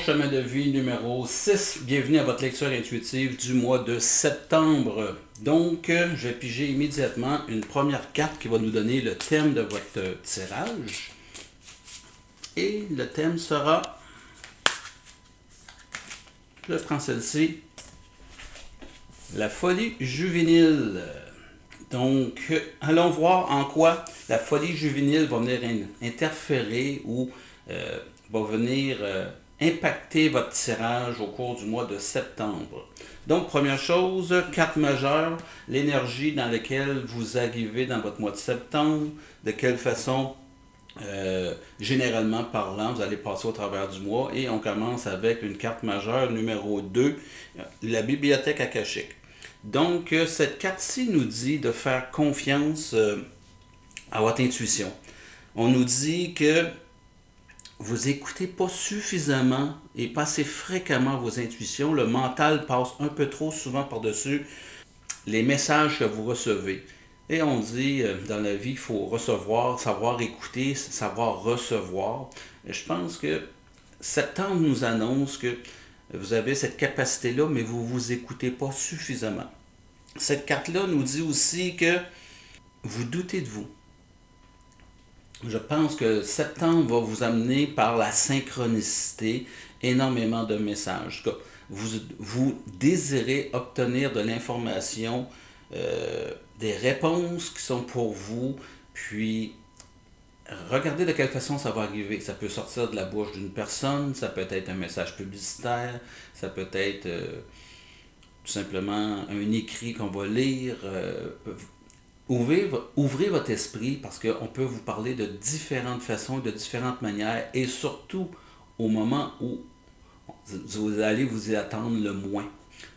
chemin de vie numéro 6. Bienvenue à votre lecture intuitive du mois de septembre. Donc, je vais piger immédiatement une première carte qui va nous donner le thème de votre tirage. Et le thème sera, je prends celle-ci, la folie juvénile. Donc, allons voir en quoi la folie juvénile va venir interférer ou va venir impacter votre tirage au cours du mois de septembre. Donc, première chose, carte majeure, l'énergie dans laquelle vous arrivez dans votre mois de septembre, de quelle façon, généralement parlant, vous allez passer au travers du mois. Et on commence avec une carte majeure numéro 2, la bibliothèque akashique. Donc, cette carte-ci nous dit de faire confiance à votre intuition. On nous dit que vous n'écoutez pas suffisamment et pas assez fréquemment vos intuitions. Le mental passe un peu trop souvent par-dessus les messages que vous recevez. Et on dit, dans la vie, il faut recevoir, savoir écouter, savoir recevoir. Et je pense que septembre nous annonce que vous avez cette capacité-là, mais vous ne vous écoutez pas suffisamment. Cette carte-là nous dit aussi que vous doutez de vous. Je pense que septembre va vous amener par la synchronicité énormément de messages. Vous désirez obtenir de l'information, des réponses qui sont pour vous, puis regardez de quelle façon ça va arriver. Ça peut sortir de la bouche d'une personne, ça peut être un message publicitaire, ça peut être tout simplement un écrit qu'on va lire. Ouvrez votre esprit parce qu'on peut vous parler de différentes façons, de différentes manières et surtout au moment où vous allez vous y attendre le moins.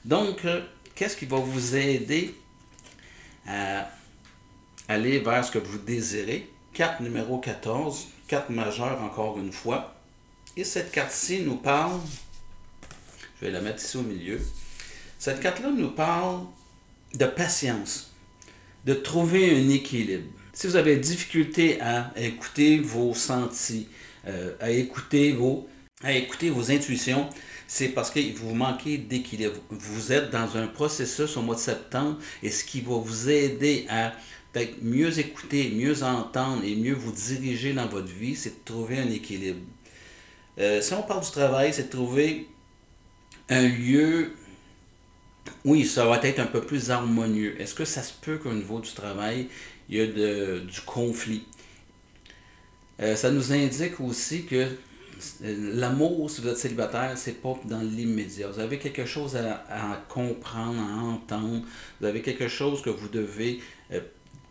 Donc, qu'est-ce qui va vous aider à aller vers ce que vous désirez? Carte numéro 14, carte majeure encore une fois. Et cette carte-ci nous parle, je vais la mettre ici au milieu, cette carte-là nous parle de patience, de trouver un équilibre. Si vous avez difficulté à écouter vos sentis, à écouter vos intuitions, c'est parce que vous manquez d'équilibre. Vous êtes dans un processus au mois de septembre et ce qui va vous aider à peut-être mieux écouter, mieux entendre et mieux vous diriger dans votre vie, c'est de trouver un équilibre. Si on parle du travail, c'est de trouver un lieu. Oui, ça va être un peu plus harmonieux. Est-ce que ça se peut qu'au niveau du travail, il y a du conflit? Ça nous indique aussi que l'amour, si vous êtes célibataire, c'est pas dans l'immédiat. Vous avez quelque chose à comprendre, à entendre. Vous avez quelque chose que vous devez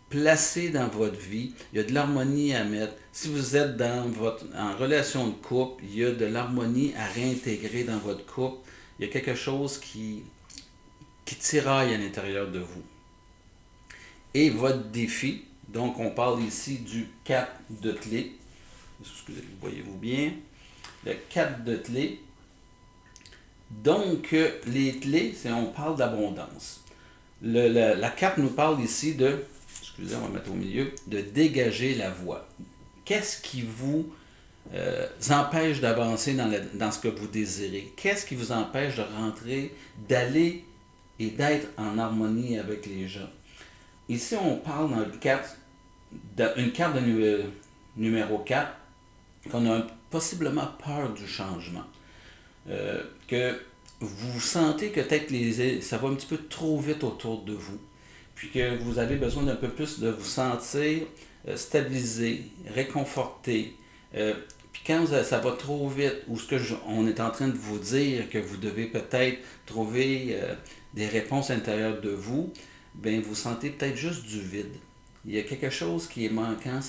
placer dans votre vie. Il y a de l'harmonie à mettre. Si vous êtes en relation de couple, il y a de l'harmonie à réintégrer dans votre couple. Il y a quelque chose qui tiraille à l'intérieur de vous. Et votre défi, donc on parle ici du 4 de clé. Excusez, voyez-vous bien. Le 4 de clé. Donc, les clés, on parle d'abondance. La carte nous parle ici de, excusez, on va mettre au milieu, de dégager la voie. Qu'est-ce qui vous empêche d'avancer dans ce que vous désirez? Qu'est-ce qui vous empêche de rentrer, d'aller et d'être en harmonie avec les gens? Ici, on parle dans une carte de numéro 4, qu'on a possiblement peur du changement. Que vous sentez que peut-être ça va un petit peu trop vite autour de vous, puis que vous avez besoin d'un peu plus de vous sentir stabilisé, réconforté. Puis quand ça va trop vite, ou on est en train de vous dire que vous devez peut-être trouver des réponses à l'intérieur de vous, bien vous sentez peut-être juste du vide. Il y a quelque chose qui est manquant,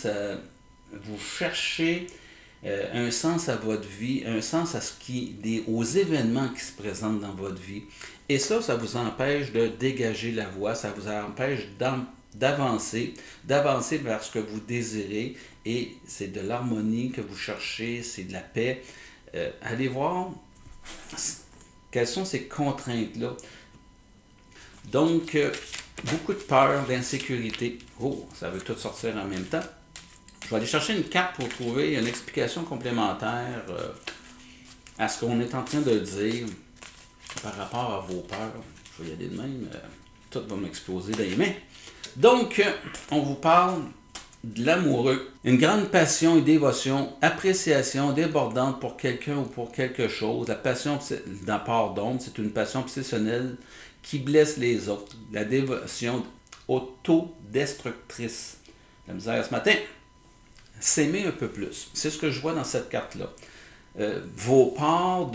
vous cherchez un sens à votre vie, un sens aux événements qui se présentent dans votre vie. Et ça vous empêche de dégager la voie, ça vous empêche d'avancer vers ce que vous désirez, et c'est de l'harmonie que vous cherchez, c'est de la paix. Allez voir quelles sont ces contraintes-là. Donc, beaucoup de peur, d'insécurité. Oh, ça veut tout sortir en même temps. Je vais aller chercher une carte pour trouver une explication complémentaire à ce qu'on est en train de dire par rapport à vos peurs. Je vais y aller de même, tout va m'exploser dans les mains. Donc, on vous parle de l'amoureux. Une grande passion et dévotion, appréciation débordante pour quelqu'un ou pour quelque chose. La passion d'un part d'ombre, c'est une passion obsessionnelle qui blesse les autres. La dévotion autodestructrice. La misère ce matin. S'aimer un peu plus. C'est ce que je vois dans cette carte-là. Vos parts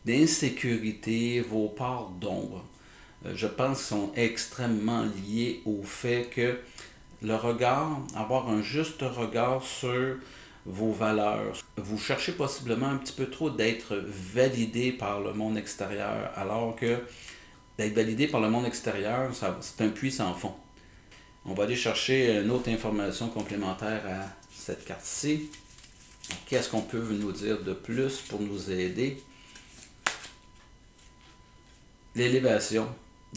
d'insécurité, vos parts d'ombre, je pense qu'ils sont extrêmement liés au fait que le regard, avoir un juste regard sur vos valeurs. Vous cherchez possiblement un petit peu trop d'être validé par le monde extérieur, alors que d'être validé par le monde extérieur, c'est un puits sans fond. On va aller chercher une autre information complémentaire à cette carte-ci. Qu'est-ce qu'on peut nous dire de plus pour nous aider? L'élévation.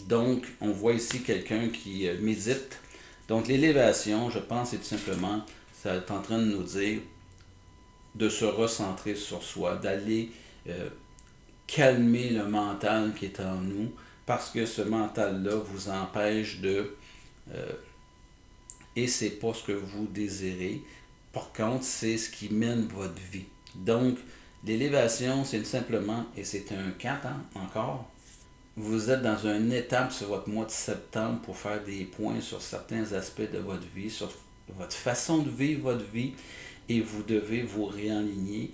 Donc, on voit ici quelqu'un qui médite. Donc, l'élévation, je pense, c'est tout simplement, ça est en train de nous dire de se recentrer sur soi, d'aller calmer le mental qui est en nous, parce que ce mental-là vous empêche de... et c'est pas ce que vous désirez. Par contre, c'est ce qui mène votre vie. Donc, l'élévation, c'est simplement, et c'est un 4 ans encore, vous êtes dans une étape sur votre mois de septembre pour faire des points sur certains aspects de votre vie, sur votre façon de vivre votre vie, et vous devez vous réaligner.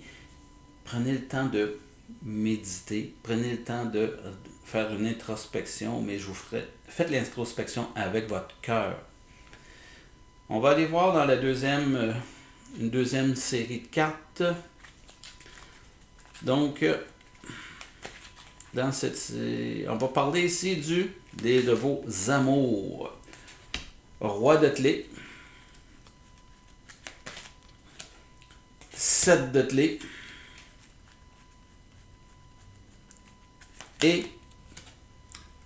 Prenez le temps de méditer, prenez le temps de faire une introspection, mais faites l'introspection avec votre cœur. On va aller voir dans la une deuxième série de cartes. Donc, on va parler ici de vos amours. Roi de clés. 7 de clés. Et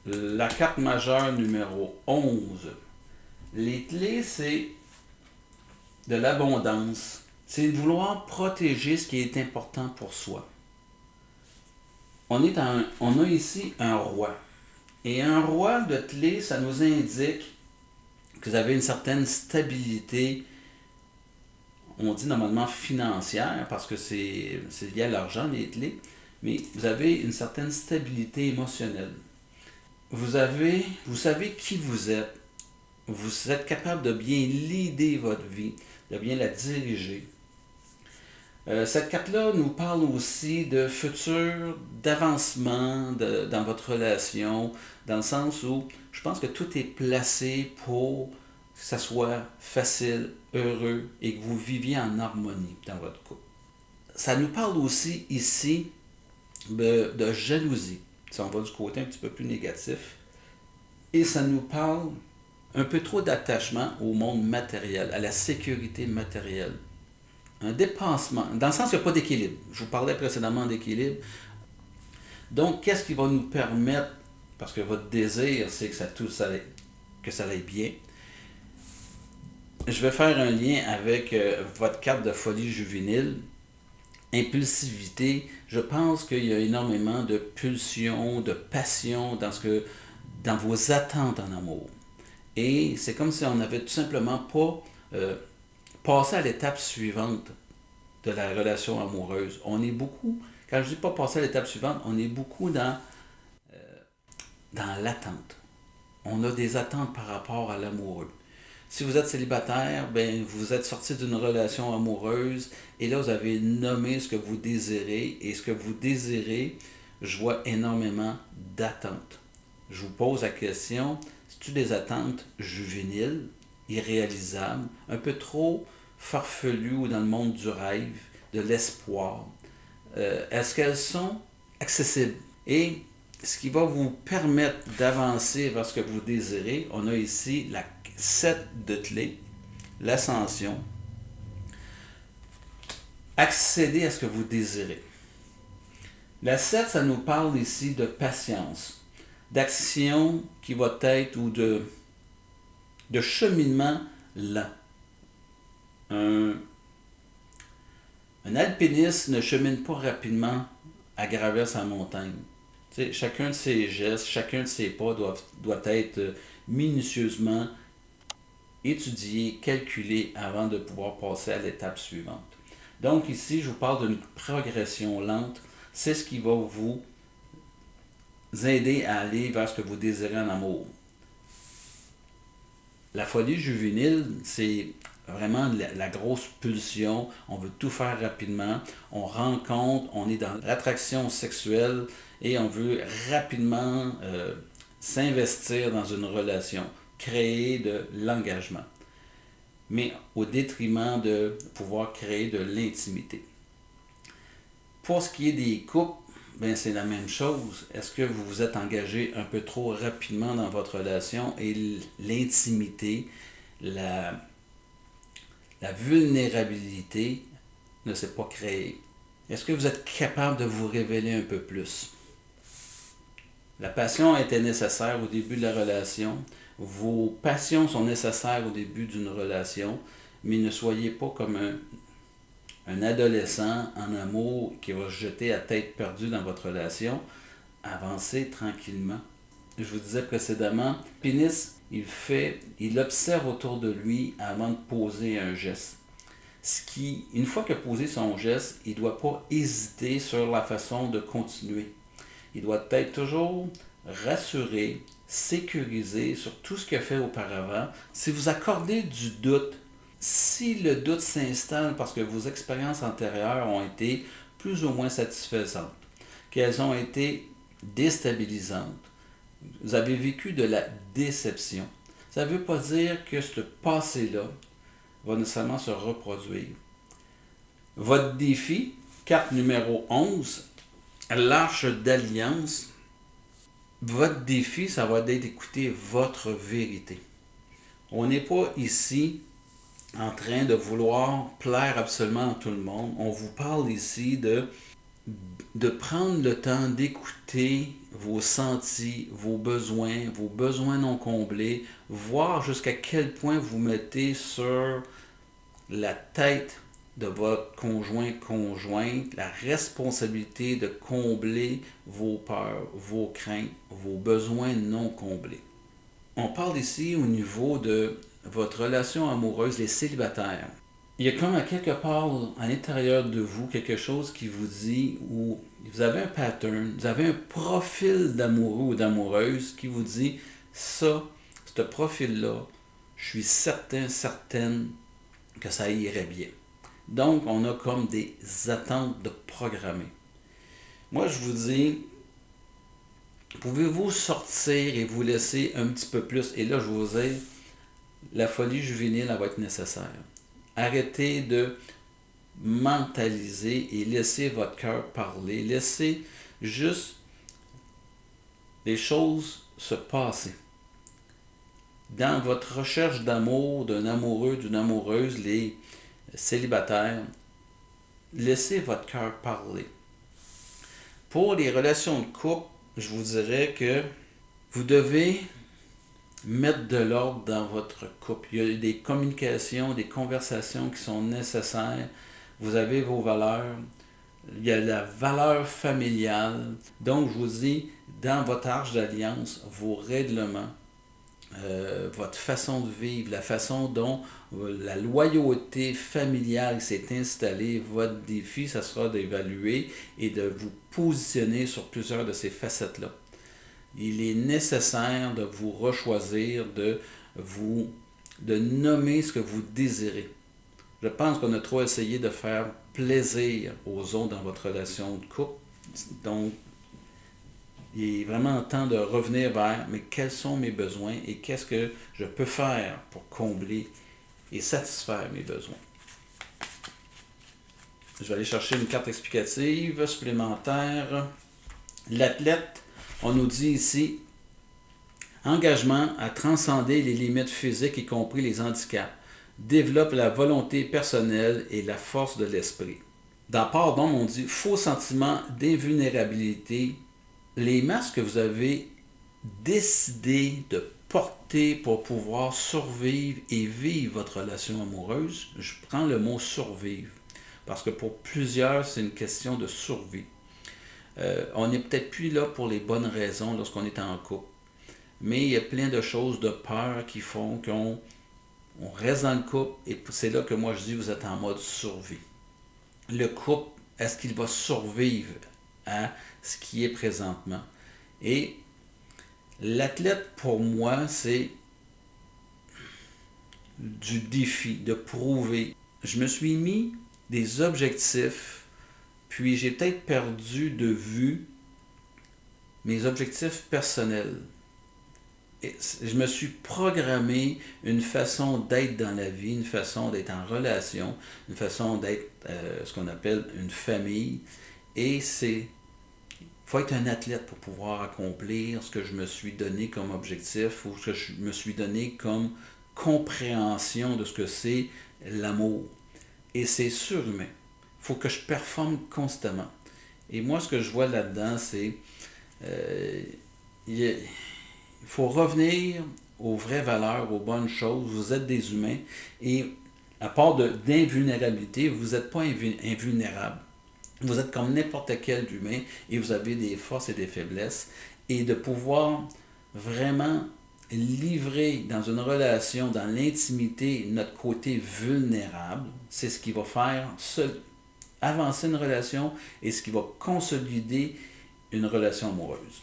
la carte majeure numéro 11. Les clés, c'est de l'abondance. C'est de vouloir protéger ce qui est important pour soi. On a ici un roi. Et un roi de clés, ça nous indique que vous avez une certaine stabilité, on dit normalement financière, parce que c'est lié à l'argent, les clés, mais vous avez une certaine stabilité émotionnelle. Vous savez qui vous êtes. Vous êtes capable de bien leader votre vie, de bien la diriger. Cette carte-là nous parle aussi de futur, d'avancement dans votre relation, dans le sens où je pense que tout est placé pour que ça soit facile, heureux et que vous viviez en harmonie dans votre couple. Ça nous parle aussi ici de jalousie, si on va du côté un petit peu plus négatif. Et ça nous parle un peu trop d'attachement au monde matériel, à la sécurité matérielle. Un dépassement, dans le sens qu'il n'y a pas d'équilibre. Je vous parlais précédemment d'équilibre. Donc, qu'est-ce qui va nous permettre, parce que votre désir, c'est que ça aille bien. Je vais faire un lien avec votre carte de folie juvénile. Impulsivité, je pense qu'il y a énormément de pulsions, de passion dans vos attentes en amour. Et c'est comme si on n'avait tout simplement pas passé à l'étape suivante de la relation amoureuse. On est beaucoup, quand je dis pas passer à l'étape suivante, on est beaucoup dans l'attente. On a des attentes par rapport à l'amoureux. Si vous êtes célibataire, ben, vous êtes sorti d'une relation amoureuse et là, vous avez nommé ce que vous désirez. Et ce que vous désirez, je vois énormément d'attentes. Je vous pose la question, c'est-tu des attentes juvéniles, irréalisables, un peu trop farfelues ou dans le monde du rêve, de l'espoir? Est-ce qu'elles sont accessibles? Et ce qui va vous permettre d'avancer vers ce que vous désirez, on a ici la 7 de clés, l'ascension. Accéder à ce que vous désirez. La 7, ça nous parle ici de patience, d'action qui va être ou de cheminement lent. Un alpiniste ne chemine pas rapidement à gravir sa montagne. T'sais, chacun de ses gestes, chacun de ses pas doit être minutieusement étudié, calculé avant de pouvoir passer à l'étape suivante. Donc ici, je vous parle d'une progression lente. C'est ce qui va vous aider à aller vers ce que vous désirez en amour. La folie juvénile, c'est vraiment la grosse pulsion. On veut tout faire rapidement. On rencontre, on est dans l'attraction sexuelle et on veut rapidement s'investir dans une relation, créer de l'engagement, mais au détriment de pouvoir créer de l'intimité. Pour ce qui est des couples, ben c'est la même chose. Est-ce que vous vous êtes engagé un peu trop rapidement dans votre relation et l'intimité, la vulnérabilité ne s'est pas créée? Est-ce que vous êtes capable de vous révéler un peu plus? La passion était nécessaire au début de la relation. Vos passions sont nécessaires au début d'une relation, mais ne soyez pas comme un adolescent en amour qui va se jeter à tête perdue dans votre relation. Avancez tranquillement. Je vous disais précédemment, Pénis, il observe autour de lui avant de poser un geste. Une fois qu'il a posé son geste, il ne doit pas hésiter sur la façon de continuer. Il doit être toujours rassuré, sécurisé sur tout ce qu'il a fait auparavant. Si vous accordez du doute, si le doute s'installe parce que vos expériences antérieures ont été plus ou moins satisfaisantes, qu'elles ont été déstabilisantes, vous avez vécu de la déception, ça ne veut pas dire que ce passé-là va nécessairement se reproduire. Votre défi, carte numéro 11, l'Arche d'Alliance, votre défi, ça va être d'écouter votre vérité. On n'est pas ici en train de vouloir plaire absolument à tout le monde. On vous parle ici de prendre le temps d'écouter vos sentis, vos besoins non comblés, voir jusqu'à quel point vous mettez sur la tête de votre conjointe la responsabilité de combler vos peurs, vos craintes, vos besoins non comblés. On parle ici au niveau de votre relation amoureuse, les célibataires. Il y a comme à quelque part à l'intérieur de vous quelque chose qui vous dit, ou vous avez un pattern, vous avez un profil d'amoureux ou d'amoureuse qui vous dit, ce profil-là, je suis certaine que ça irait bien. Donc, on a comme des attentes de programmer. Moi, je vous dis, pouvez-vous sortir et vous laisser un petit peu plus? Et là, je vous dis, la folie juvénile, elle va être nécessaire. Arrêtez de mentaliser et laissez votre cœur parler. Laissez juste les choses se passer. Dans votre recherche d'amour, d'un amoureux, d'une amoureuse, les célibataires, laissez votre cœur parler. Pour les relations de couple, je vous dirais que vous devez mettre de l'ordre dans votre couple. Il y a des communications, des conversations qui sont nécessaires. Vous avez vos valeurs. Il y a la valeur familiale. Donc, je vous dis, dans votre arche d'alliance, vos règlements, votre façon de vivre, la façon dont la loyauté familiale s'est installée, votre défi, ça sera d'évaluer et de vous positionner sur plusieurs de ces facettes-là. Il est nécessaire de vous rechoisir, de nommer ce que vous désirez. Je pense qu'on a trop essayé de faire plaisir aux autres dans votre relation de couple. Donc, il est vraiment temps de revenir vers mais quels sont mes besoins et qu'est-ce que je peux faire pour combler et satisfaire mes besoins. Je vais aller chercher une carte explicative supplémentaire. L'athlète, on nous dit ici, engagement à transcender les limites physiques, y compris les handicaps, développe la volonté personnelle et la force de l'esprit. Dans part d'homme, on dit faux sentiment d'invulnérabilité. Les masques que vous avez décidé de porter pour pouvoir survivre et vivre votre relation amoureuse, je prends le mot survivre. parce que pour plusieurs, c'est une question de survie. On n'est peut-être plus là pour les bonnes raisons lorsqu'on est en couple, mais il y a plein de choses de peur qui font qu'on reste dans le couple, et c'est là que moi je dis, vous êtes en mode survie. Le couple, est-ce qu'il va survivre à ce qui est présentement? Et l'athlète, pour moi, c'est du défi, de prouver. Je me suis mis des objectifs, puis j'ai peut-être perdu de vue mes objectifs personnels. Et je me suis programmé une façon d'être dans la vie, une façon d'être en relation, une façon d'être ce qu'on appelle une famille. Et il faut être un athlète pour pouvoir accomplir ce que je me suis donné comme objectif ou ce que je me suis donné comme compréhension de ce que c'est l'amour. Et c'est surhumain. Il faut que je performe constamment. Et moi, ce que je vois là-dedans, c'est il faut revenir aux vraies valeurs, aux bonnes choses. Vous êtes des humains et à part d'invulnérabilité, vous n'êtes pas invulnérable. Vous êtes comme n'importe quel humain et vous avez des forces et des faiblesses. Et de pouvoir vraiment livrer dans une relation, dans l'intimité, notre côté vulnérable, c'est ce qui va faire avancer une relation et ce qui va consolider une relation amoureuse.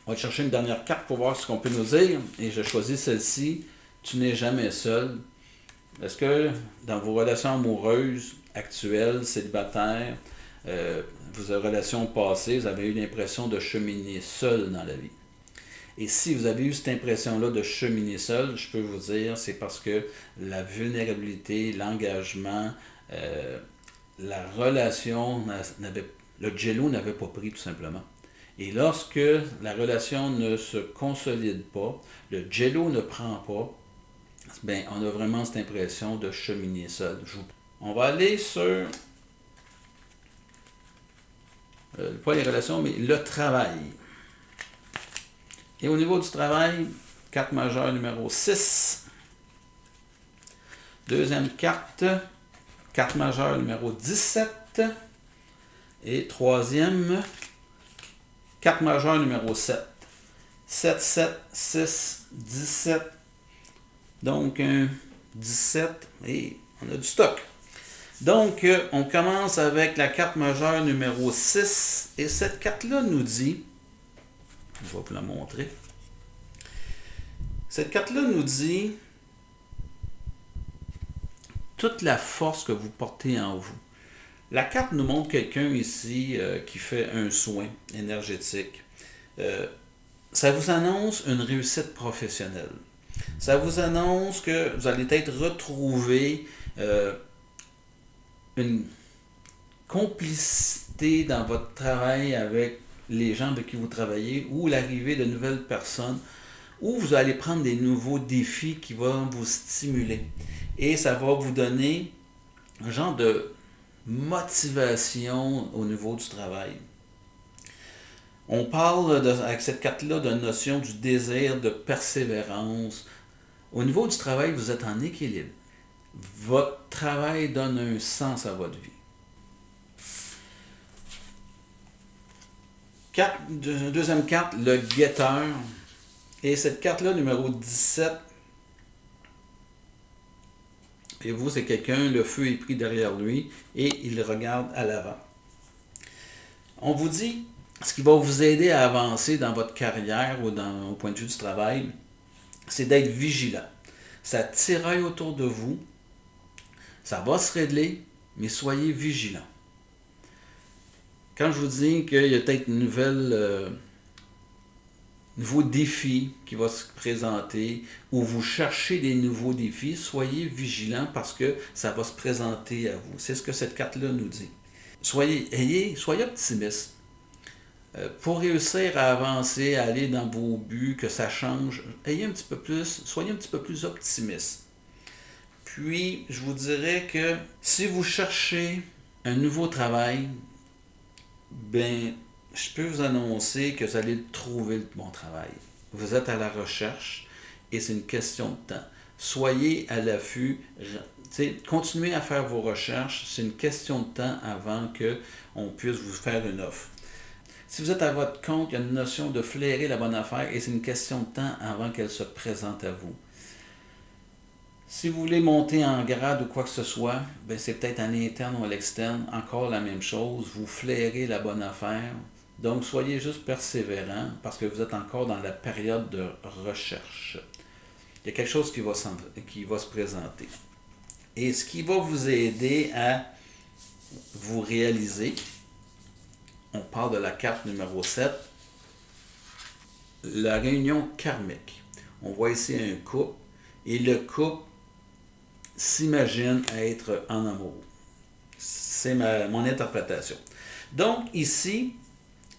On va chercher une dernière carte pour voir ce qu'on peut nous dire. Et je choisis celle-ci. Tu n'es jamais seul. Est-ce que dans vos relations amoureuses actuelles, célibataires, vos relations passées, vous avez eu l'impression de cheminer seul dans la vie? Et si vous avez eu cette impression-là de cheminer seul, je peux vous dire, c'est parce que la vulnérabilité, l'engagement, la relation, le jello n'avait pas pris tout simplement. Et lorsque la relation ne se consolide pas, le jello ne prend pas, ben, on a vraiment cette impression de cheminer seul. On va aller sur, pas les relations, mais le travail. Et au niveau du travail, carte majeure numéro 6. Deuxième carte, carte majeure numéro 17. Et troisième, carte majeure numéro 7. 7, 7, 6, 17. Donc, un 17 et on a du stock. Donc, on commence avec la carte majeure numéro 6. Et cette carte-là nous dit, je vais vous la montrer. Cette carte-là nous dit toute la force que vous portez en vous. La carte nous montre quelqu'un ici qui fait un soin énergétique. Ça vous annonce une réussite professionnelle. Ça vous annonce que vous allez peut-être retrouver une complicité dans votre travail avec les gens avec qui vous travaillez ou l'arrivée de nouvelles personnes, ou vous allez prendre des nouveaux défis qui vont vous stimuler. Et ça va vous donner un genre de motivation au niveau du travail. On parle avec cette carte-là d'une notion du désir de persévérance. Au niveau du travail, vous êtes en équilibre. Votre travail donne un sens à votre vie. Deuxième carte, le guetteur. Et cette carte-là, numéro 17, et vous, c'est quelqu'un, le feu est pris derrière lui et il regarde à l'avant. On vous dit, ce qui va vous aider à avancer dans votre carrière ou au point de vue du travail, c'est d'être vigilant. Ça tiraille autour de vous, ça va se régler, mais soyez vigilant. Quand je vous dis qu'il y a peut-être une nouveau défi qui va se présenter ou vous cherchez des nouveaux défis, soyez vigilants parce que ça va se présenter à vous. C'est ce que cette carte-là nous dit. Soyez optimiste. Pour réussir à avancer, à aller dans vos buts, que ça change, soyez un petit peu plus optimiste. Puis, je vous dirais que si vous cherchez un nouveau travail, ben, je peux vous annoncer que vous allez trouver le bon travail. Vous êtes à la recherche et c'est une question de temps. soyez à l'affût, continuez à faire vos recherches, c'est une question de temps avant qu'on puisse vous faire une offre. Si vous êtes à votre compte, il y a une notion de flairer la bonne affaire et c'est une question de temps avant qu'elle se présente à vous. Si vous voulez monter en grade ou quoi que ce soit, ben c'est peut-être à l'interne ou à l'externe, encore la même chose, vous flairez la bonne affaire. Donc, soyez juste persévérant parce que vous êtes encore dans la période de recherche. Il y a quelque chose qui va se présenter. Et ce qui va vous aider à vous réaliser, on parle de la carte numéro 7, la réunion karmique. On voit ici un couple et le couple s'imagine être en amour. C'est mon interprétation. Donc ici,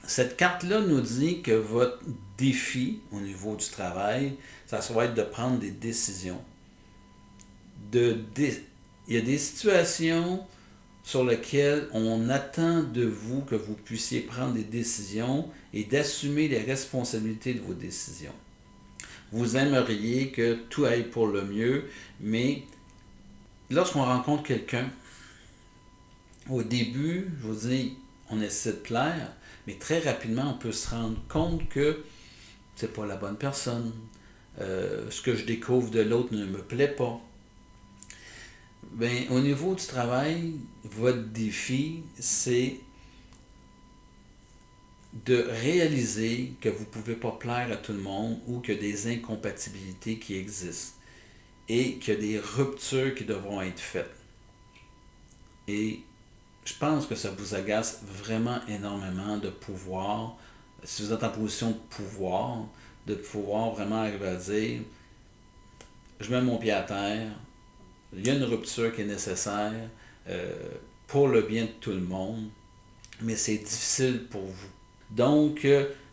cette carte-là nous dit que votre défi au niveau du travail, ça va être de prendre des décisions. Il y a des situations sur lesquelles on attend de vous que vous puissiez prendre des décisions et d'assumer les responsabilités de vos décisions. Vous aimeriez que tout aille pour le mieux, mais lorsqu'on rencontre quelqu'un, au début, je vous dis, on essaie de plaire, mais très rapidement, on peut se rendre compte que c'est pas la bonne personne. Ce que je découvre de l'autre ne me plaît pas. Bien, au niveau du travail, votre défi, c'est de réaliser que vous ne pouvez pas plaire à tout le monde ou qu'il y a des incompatibilités qui existent et qu'il y a des ruptures qui devront être faites. Et je pense que ça vous agace vraiment énormément de pouvoir, si vous êtes en position de pouvoir vraiment arriver à dire, je mets mon pied à terre, il y a une rupture qui est nécessaire pour le bien de tout le monde, mais c'est difficile pour vous. Donc,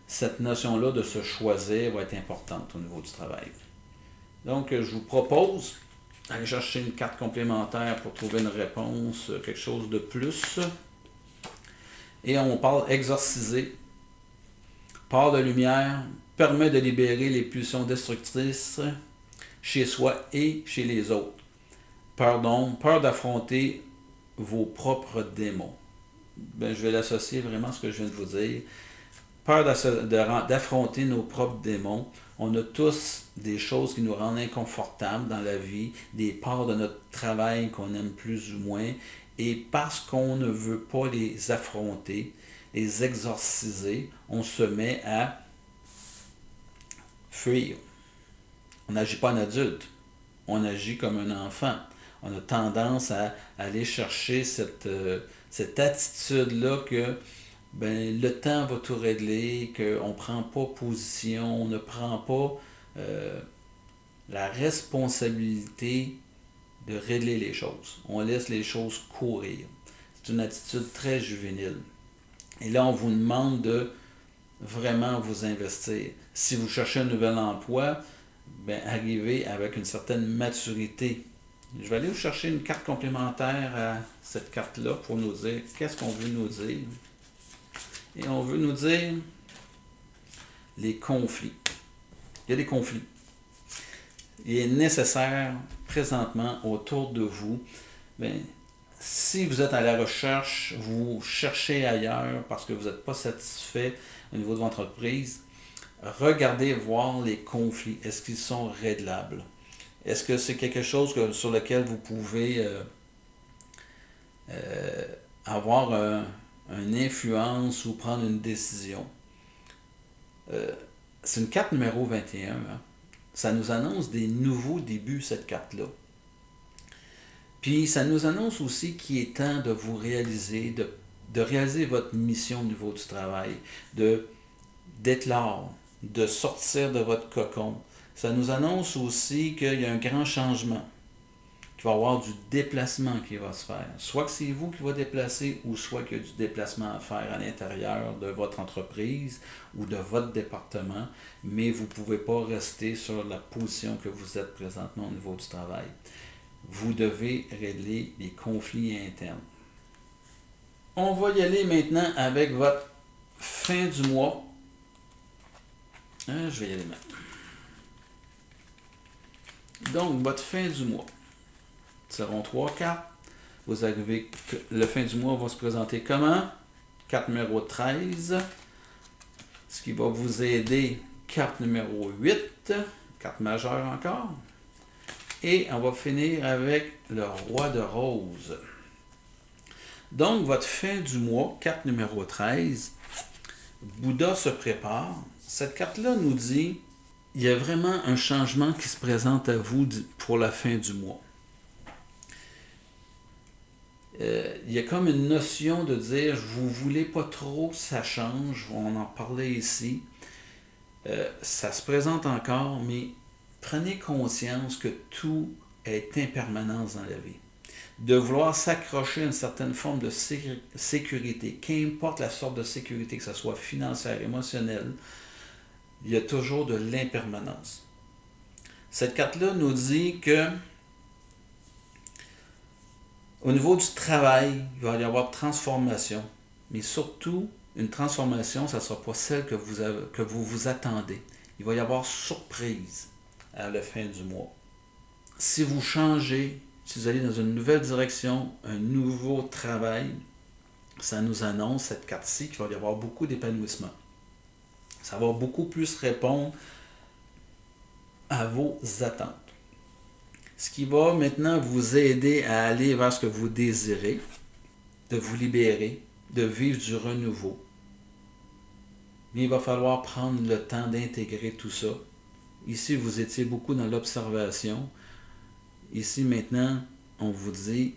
cette notion-là de se choisir va être importante au niveau du travail. Donc, je vous propose d'aller chercher une carte complémentaire pour trouver une réponse, quelque chose de plus. Et on parle exorciser, part de lumière, permet de libérer les pulsions destructrices chez soi et chez les autres. Peur d'affronter vos propres démons. Ben, je vais l'associer vraiment à ce que je viens de vous dire. Peur d'affronter nos propres démons. On a tous des choses qui nous rendent inconfortables dans la vie, des parts de notre travail qu'on aime plus ou moins, et parce qu'on ne veut pas les affronter, les exorciser, on se met à fuir. On n'agit pas en adulte, on agit comme un enfant. On a tendance à aller chercher cette attitude-là que ben, le temps va tout régler, qu'on ne prend pas position, on ne prend pas la responsabilité de régler les choses. On laisse les choses courir. C'est une attitude très juvénile. Et là, on vous demande de vraiment vous investir. Si vous cherchez un nouvel emploi, ben, arrivez avec une certaine maturité. Je vais aller vous chercher une carte complémentaire à cette carte-là pour nous dire qu'est-ce qu'on veut nous dire. Et on veut nous dire les conflits. Il y a des conflits. Il est nécessaire présentement autour de vous, bien, si vous êtes à la recherche, vous cherchez ailleurs parce que vous n'êtes pas satisfait au niveau de votre entreprise, regardez voir les conflits. Est-ce qu'ils sont réglables? Est-ce que c'est quelque chose sur lequel vous pouvez avoir une influence ou prendre une décision? C'est une carte numéro 21. Hein? Ça nous annonce des nouveaux débuts, cette carte-là. Puis ça nous annonce aussi qu'il est temps de vous réaliser, de réaliser votre mission au niveau du travail, d'éclore, de sortir de votre cocon. Ça nous annonce aussi qu'il y a un grand changement, qu'il va y avoir du déplacement qui va se faire. Soit que c'est vous qui va déplacer, ou soit qu'il y a du déplacement à faire à l'intérieur de votre entreprise ou de votre département, mais vous ne pouvez pas rester sur la position que vous êtes présentement au niveau du travail. Vous devez régler les conflits internes. On va y aller maintenant avec votre fin du mois. Je vais y aller maintenant. Donc, votre fin du mois. Ce seront 3 cartes. Vous arrivez que le fin du mois va se présenter comment? Carte numéro 13. Ce qui va vous aider, carte numéro 8. Carte majeure encore. Et on va finir avec le roi de rose. Donc, votre fin du mois, carte numéro 13. Bouddha se prépare. Cette carte-là nous dit, il y a vraiment un changement qui se présente à vous pour la fin du mois. Il y a comme une notion de dire, vous ne voulez pas trop que ça change, on en parlait ici. Ça se présente encore, mais prenez conscience que tout est impermanence dans la vie. De vouloir s'accrocher à une certaine forme de sécurité, qu'importe la sorte de sécurité, que ce soit financière, émotionnelle, il y a toujours de l'impermanence. Cette carte-là nous dit que au niveau du travail, il va y avoir transformation, mais surtout, une transformation, ça ne sera pas celle que vous vous attendez. Il va y avoir surprise à la fin du mois. Si vous changez, si vous allez dans une nouvelle direction, un nouveau travail, ça nous annonce, cette carte-ci, qu'il va y avoir beaucoup d'épanouissement. Ça va beaucoup plus répondre à vos attentes. Ce qui va maintenant vous aider à aller vers ce que vous désirez, de vous libérer, de vivre du renouveau. Mais il va falloir prendre le temps d'intégrer tout ça. Ici, vous étiez beaucoup dans l'observation. Ici, maintenant, on vous dit,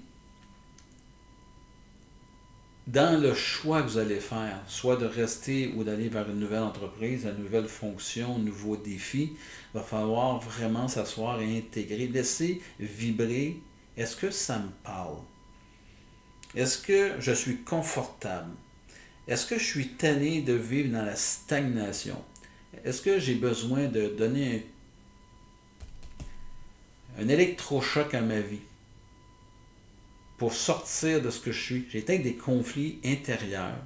dans le choix que vous allez faire, soit de rester ou d'aller vers une nouvelle entreprise, une nouvelle fonction, un nouveau défi, il va falloir vraiment s'asseoir et intégrer, laisser vibrer. Est-ce que ça me parle? Est-ce que je suis confortable? Est-ce que je suis tanné de vivre dans la stagnation? Est-ce que j'ai besoin de donner un électrochoc à ma vie pour sortir de ce que je suis? J'ai peut-être des conflits intérieurs.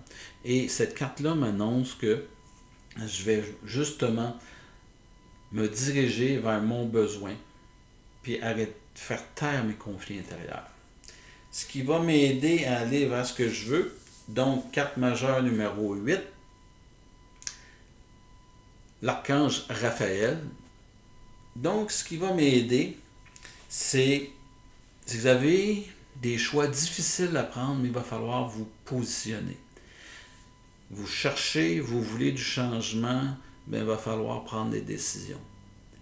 Et cette carte-là m'annonce que je vais justement me diriger vers mon besoin, puis arrêter de faire taire mes conflits intérieurs. Ce qui va m'aider à aller vers ce que je veux. Donc, carte majeure numéro 8, l'archange Raphaël. Donc, ce qui va m'aider, c'est si vous avez des choix difficiles à prendre, mais il va falloir vous positionner. Vous cherchez, vous voulez du changement, mais il va falloir prendre des décisions.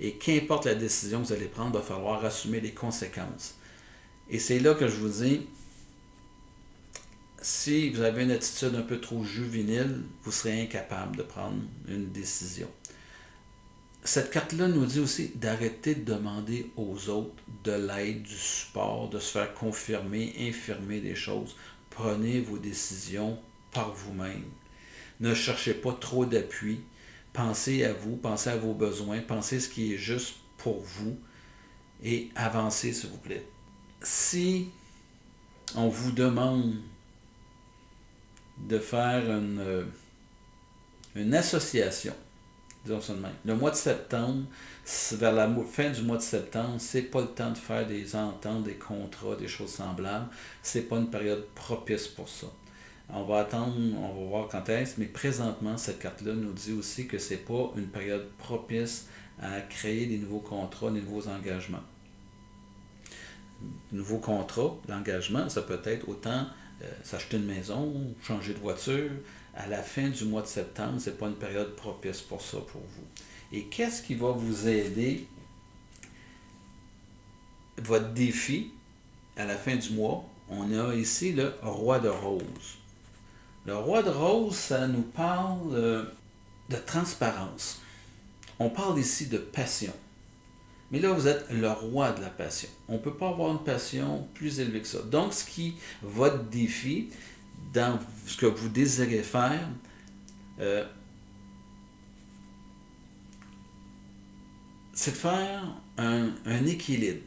Et qu'importe la décision que vous allez prendre, il va falloir assumer les conséquences. Et c'est là que je vous dis, si vous avez une attitude un peu trop juvénile, vous serez incapable de prendre une décision. Cette carte-là nous dit aussi d'arrêter de demander aux autres de l'aide, du support, de se faire confirmer, infirmer des choses. Prenez vos décisions par vous-même. Ne cherchez pas trop d'appui. Pensez à vous, pensez à vos besoins, pensez ce qui est juste pour vous et avancez, s'il vous plaît. Si on vous demande de faire une association, disons ça de même. Le mois de septembre, vers la fin du mois de septembre, c'est pas le temps de faire des ententes, des contrats, des choses semblables. C'est pas une période propice pour ça. On va attendre, on va voir quand est-ce, mais présentement, cette carte-là nous dit aussi que c'est pas une période propice à créer des nouveaux contrats, des nouveaux engagements. Nouveaux contrats, l'engagement, ça peut être autant s'acheter une maison, changer de voiture. À la fin du mois de septembre, ce n'est pas une période propice pour ça, pour vous. Et qu'est-ce qui va vous aider? Votre défi, à la fin du mois, on a ici le roi de rose. Le roi de rose, ça nous parle de transparence. On parle ici de passion. Mais là, vous êtes le roi de la passion. On ne peut pas avoir une passion plus élevée que ça. Donc, votre défi, dans ce que vous désirez faire, c'est de faire un équilibre.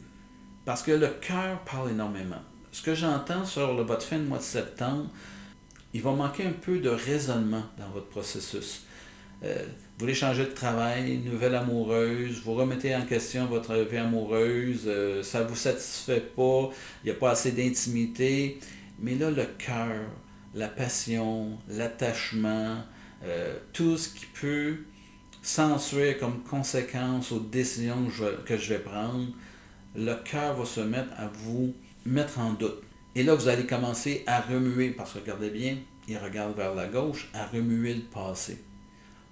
Parce que le cœur parle énormément. Ce que j'entends sur votre fin de mois de septembre, il va manquer un peu de raisonnement dans votre processus. Vous voulez changer de travail, nouvelle amoureuse, vous remettez en question votre vie amoureuse, ça ne vous satisfait pas, il n'y a pas assez d'intimité. Mais là, le cœur, la passion, l'attachement, tout ce qui peut s'ensuivre comme conséquence aux décisions que je vais prendre, le cœur va se mettre à vous mettre en doute. Et là, vous allez commencer à remuer, parce que regardez bien, il regarde vers la gauche, à remuer le passé.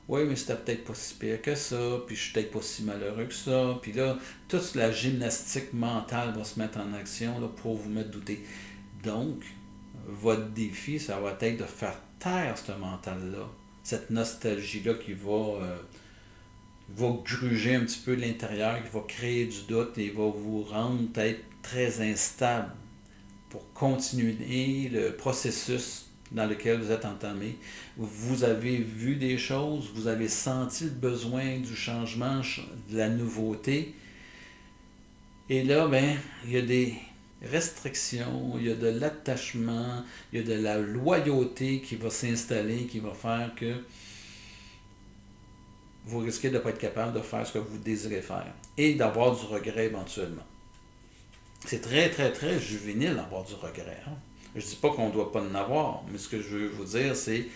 Oui, mais c'était peut-être pas si pire que ça, puis je suis peut-être pas si malheureux que ça. Puis là, toute la gymnastique mentale va se mettre en action là, pour vous mettre douter. Donc, votre défi, ça va être de faire taire ce mental-là, cette nostalgie-là qui va gruger un petit peu l'intérieur, qui va créer du doute et va vous rendre peut-être très instable pour continuer le processus dans lequel vous êtes entamé. Vous avez vu des choses, vous avez senti le besoin du changement, de la nouveauté. Et là, il y a des restrictions, il y a de l'attachement, il y a de la loyauté qui va s'installer, qui va faire que vous risquez de ne pas être capable de faire ce que vous désirez faire et d'avoir du regret éventuellement. C'est très, très, très juvénile d'avoir du regret. Hein? Je ne dis pas qu'on ne doit pas en avoir, mais ce que je veux vous dire, c'est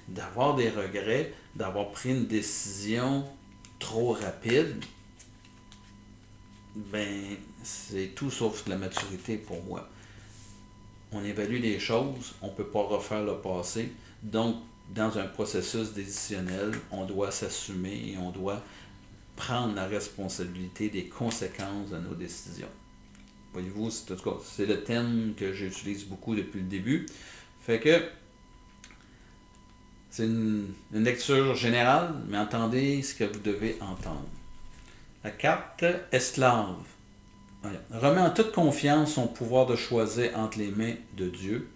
d'avoir des regrets, d'avoir pris une décision trop rapide, c'est tout sauf de la maturité pour moi. On évalue les choses, on ne peut pas refaire le passé, donc dans un processus décisionnel, on doit s'assumer et on doit prendre la responsabilité des conséquences de nos décisions. Voyez-vous, c'est le thème que j'utilise beaucoup depuis le début. Fait que c'est une lecture générale, mais entendez ce que vous devez entendre. La carte esclave. Remet en toute confiance son pouvoir de choisir entre les mains de Dieu.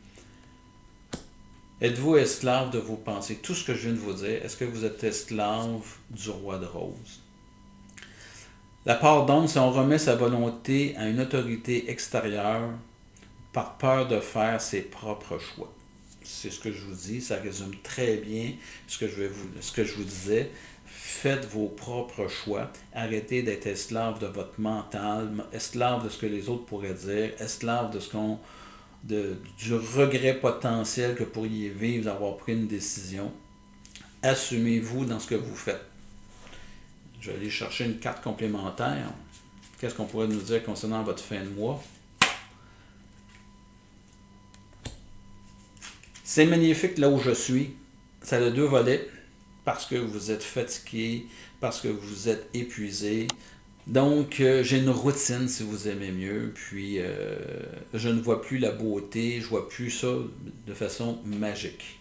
Êtes-vous esclave de vos pensées? Tout ce que je viens de vous dire, est-ce que vous êtes esclave du roi de rose? La part d'ombre, c'est on remet sa volonté à une autorité extérieure par peur de faire ses propres choix. C'est ce que je vous dis, ça résume très bien ce que je vous disais. Faites vos propres choix. Arrêtez d'être esclave de votre mental, esclave de ce que les autres pourraient dire, esclave du regret potentiel que vous pourriez vivre d'avoir pris une décision. Assumez-vous dans ce que vous faites. Je vais aller chercher une carte complémentaire. Qu'est-ce qu'on pourrait nous dire concernant votre fin de mois? C'est magnifique là où je suis. Ça a 2 volets. Parce que vous êtes fatigué, parce que vous êtes épuisé. Donc, j'ai une routine, si vous aimez mieux. Puis, je ne vois plus la beauté, je ne vois plus ça de façon magique.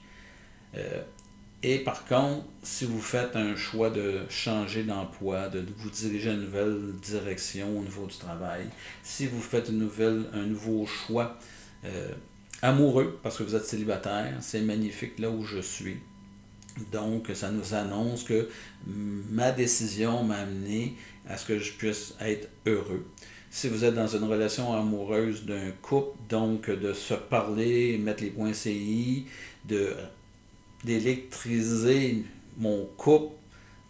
Et par contre, si vous faites un choix de changer d'emploi, de vous diriger à une nouvelle direction au niveau du travail, si vous faites un nouveau choix amoureux, parce que vous êtes célibataire, c'est magnifique là où je suis. Donc, ça nous annonce que ma décision m'a amené à ce que je puisse être heureux. Si vous êtes dans une relation amoureuse d'un couple, donc de se parler, mettre les points CI, d'électriser mon couple,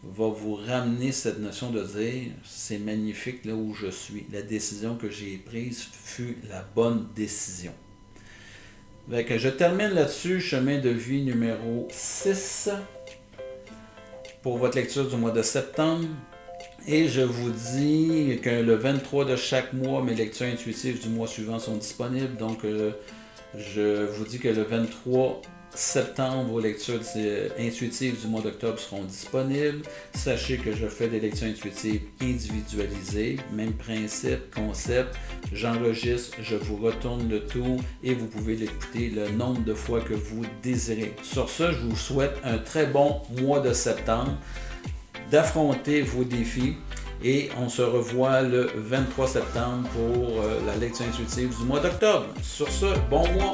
va vous ramener cette notion de dire « c'est magnifique là où je suis. La décision que j'ai prise fut la bonne décision. » Je termine là-dessus, chemin de vie numéro 6 pour votre lecture du mois de septembre. Et je vous dis que le 23 de chaque mois, mes lectures intuitives du mois suivant sont disponibles. Donc, je vous dis que le 23 septembre, vos lectures intuitives du mois d'octobre seront disponibles. Sachez que je fais des lectures intuitives individualisées, même principe, concept. J'enregistre, je vous retourne le tout et vous pouvez l'écouter le nombre de fois que vous désirez. Sur ce, je vous souhaite un très bon mois de septembre, d'affronter vos défis et on se revoit le 23 septembre pour la lecture intuitive du mois d'octobre. Sur ce, bon mois!